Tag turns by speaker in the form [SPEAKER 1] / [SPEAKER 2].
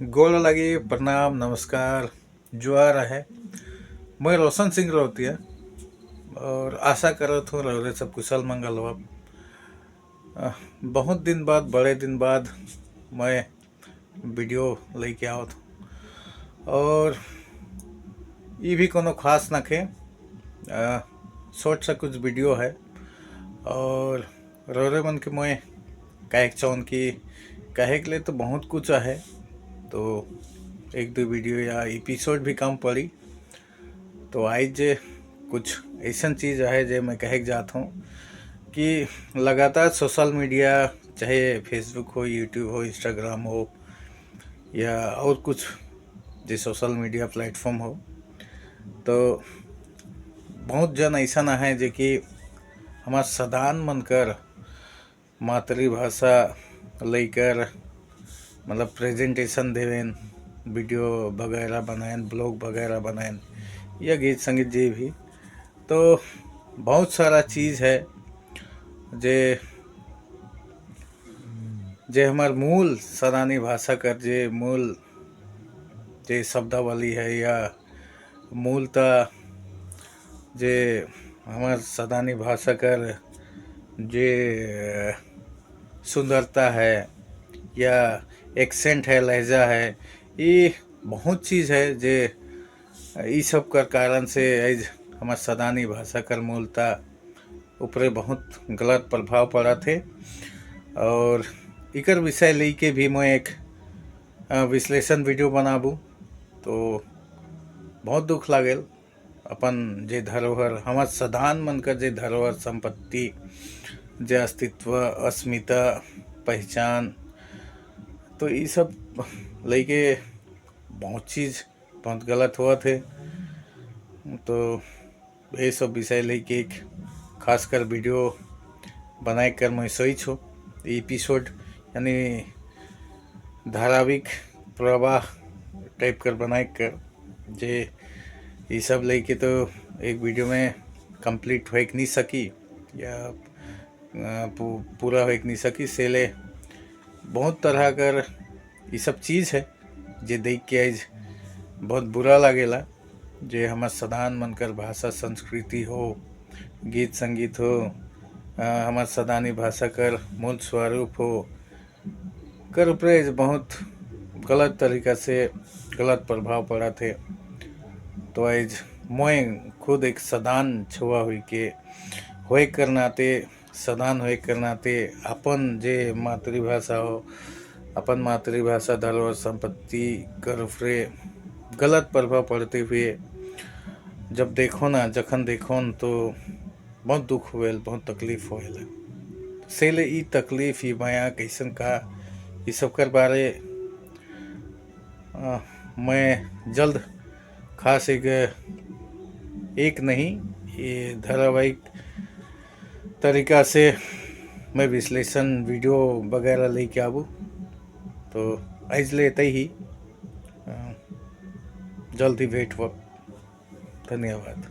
[SPEAKER 1] गोड़ लगी, प्रणाम, नमस्कार। जुआर है। मैं रोशन सिंह रौतिया और आशा करत हूँ रौरे सब कुशल मंगल हो। बहुत दिन बाद, बड़े दिन बाद मैं वीडियो लेके आवत हूँ और ये भी कोनो खास नखे। शॉर्ट सा कुछ वीडियो है और रौरे मन के मैं कहे चाहूँ कि कहे के लिए तो बहुत कुछ है, तो एक दो वीडियो या एपिसोड भी कम पड़ी। तो आज कुछ ऐसा चीज़ है जो मैं कहे जाता हूँ कि लगातार सोशल मीडिया, चाहे फेसबुक हो, यूट्यूब हो, इंस्टाग्राम हो या और कुछ जो सोशल मीडिया प्लेटफॉर्म हो, तो बहुत जन ऐसा ना है जो कि हमार सदान मनकर मातृभाषा लेकर मतलब प्रेजेंटेशन देवें, वीडियो वगैरह बनाएं, ब्लॉग वगैरह बनाएं या गीत संगीत जी भी। तो बहुत सारा चीज़ है जे जे हमार मूल सदानी भाषा कर जे मूल जे शब्दावली है या मूलतः जे हमार सदानी भाषा कर जे सुंदरता है या एक्सेंट है, लहजा है, ये बहुत चीज़ है जे ये सब कर कारण से आज हमार सदानी भाषा कर मूलता ऊपरे बहुत गलत प्रभाव पड़ा थे। और इकर विषय लेके भी मैं एक विश्लेषण वीडियो बनाबू। तो बहुत दुख लागेल अपन जे धरोहर हमार सदान मन कर जे धरोहर संपत्ति, जे अस्तित्व, अस्मिता, पहचान, तो ये सब लेके बहुत चीज़ बहुत गलत हुआ थे। तो ये सब विषय लेके एक खासकर वीडियो बनाए कर मैं सोई छो एपिसोड यानी धारावाहिक प्रवाह टाइप कर बनाए कर जे ये सब लेके तो एक वीडियो में कंप्लीट हो नहीं सकी या पूरा हो नहीं सकी। सेले बहुत तरह कर ये सब चीज़ है जे देख के आज बहुत बुरा लागेला। जे हमार सदान मनकर भाषा संस्कृति हो, गीत संगीत हो, हमार सदानी भाषा कर मूल स्वरूप हो, कर ऊपर बहुत गलत तरीका से गलत प्रभाव पड़ा थे। तो आज मैं खुद एक सदान छुआ हुई के होए कर नाते, सदान होए कर नाते अपन जे मातृभाषा हो, अपन मातृभाषा धरोहर संपत्ति कर ऊपरे गलत प्रभाव पड़ते हुए जब देखो ना, जखन देखो न, तो बहुत दुख हुए, बहुत तकलीफ होएला। सेले ई तकलीफ, ई माया कैसन का, ये सब कर बारे मैं जल्द खास एक नहीं, ये धारावाहिक तरीका से मैं विश्लेषण वीडियो वगैरह लेके आबू। तो आज लेते ही जल्द ही भेंट हो। धन्यवाद।